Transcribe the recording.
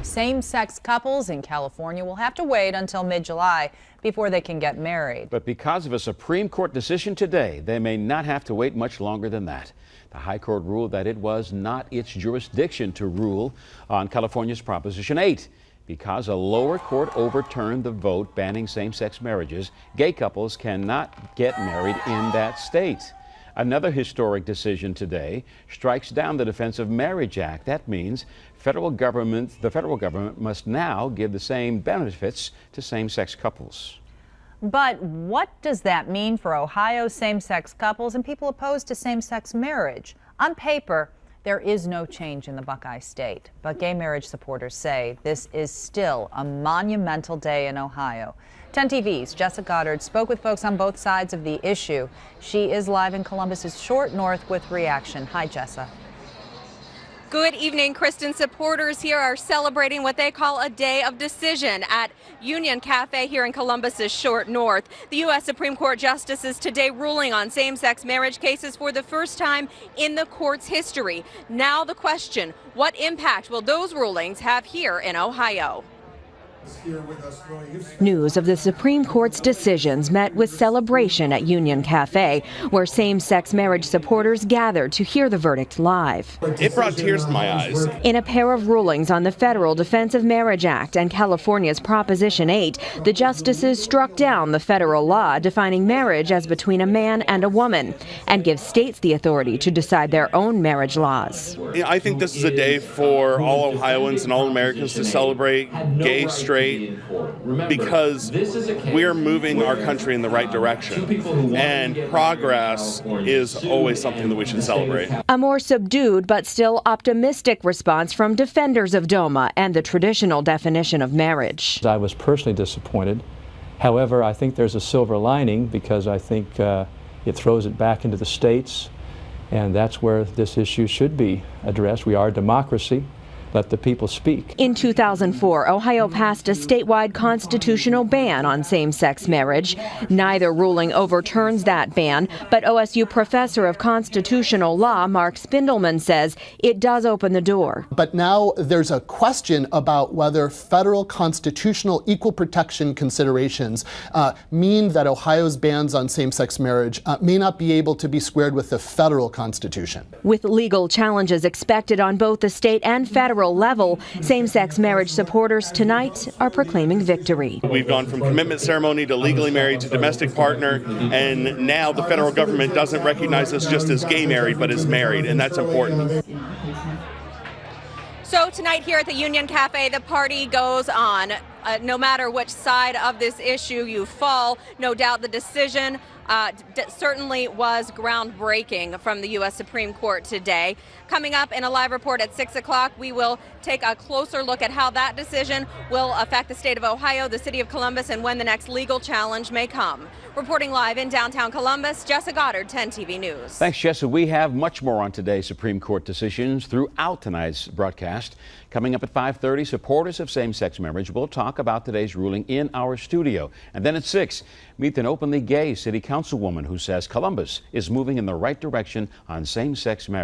Same-sex couples in California will have to wait until mid-July before they can get married. But because of a Supreme Court decision today, they may not have to wait much longer than that. The High Court ruled that it was not its jurisdiction to rule on California's Proposition 8. Because a lower court overturned the vote banning same-sex marriages, gay couples cannot get married in that state. Another historic decision today strikes down the Defense of Marriage Act. That means the federal government must now give the same benefits to same-sex couples. But what does that mean for Ohio same-sex couples and people opposed to same-sex marriage? On paper, there is no change in the Buckeye State, but gay marriage supporters say this is still a monumental day in Ohio. 10 TV's Jessa Goddard spoke with folks on both sides of the issue. She is live in Columbus's Short North with reaction. Hi, Jessa. Good evening, Kristen. Supporters here are celebrating what they call a day of decision at Union Cafe here in Columbus's Short North. The U.S. Supreme Court justices today ruling on same-sex marriage cases for the first time in the court's history. Now the question, what impact will those rulings have here in Ohio? News of the Supreme Court's decisions met with celebration at Union Cafe, where same-sex marriage supporters gathered to hear the verdict live. It brought tears to my eyes. In a pair of rulings on the Federal Defense of Marriage Act and California's Proposition 8, the justices struck down the federal law defining marriage as between a man and a woman and give states the authority to decide their own marriage laws. I think this is a day for all Ohioans and all Americans to celebrate gay, straight, because we're moving our country in the right direction, and progress is always something that we should celebrate. A more subdued but still optimistic response from defenders of DOMA and the traditional definition of marriage. I was personally disappointed. However, I think there's a silver lining because I think it throws it back into the states, and that's where this issue should be addressed. We are a democracy. Let the people speak. In 2004, Ohio passed a statewide constitutional ban on same-sex marriage. Neither ruling overturns that ban, but OSU professor of constitutional law Mark Spindelman says it does open the door. But now there's a question about whether federal constitutional equal protection considerations mean that Ohio's bans on same-sex marriage may not be able to be squared with the federal constitution. With legal challenges expected on both the state and federal level, same-sex marriage supporters tonight are proclaiming victory. We've gone from commitment ceremony to legally married to domestic partner, and now the federal government doesn't recognize us just as gay married, but as married, and that's important. So tonight here at the Union Cafe, the party goes on. No matter which side of this issue you fall, no doubt the decision certainly was groundbreaking from the U.S. Supreme Court today. Coming up in a live report at 6 o'clock, we will take a closer look at how that decision will affect the state of Ohio, the city of Columbus, and when the next legal challenge may come. Reporting live in downtown Columbus, Jessa Goddard, 10 TV News. Thanks, Jessa. We have much more on today's Supreme Court decisions throughout tonight's broadcast. Coming up at 5:30, supporters of same-sex marriage will talk about today's ruling in our studio. And then at 6, meet an openly gay city councilwoman who says Columbus is moving in the right direction on same-sex marriage.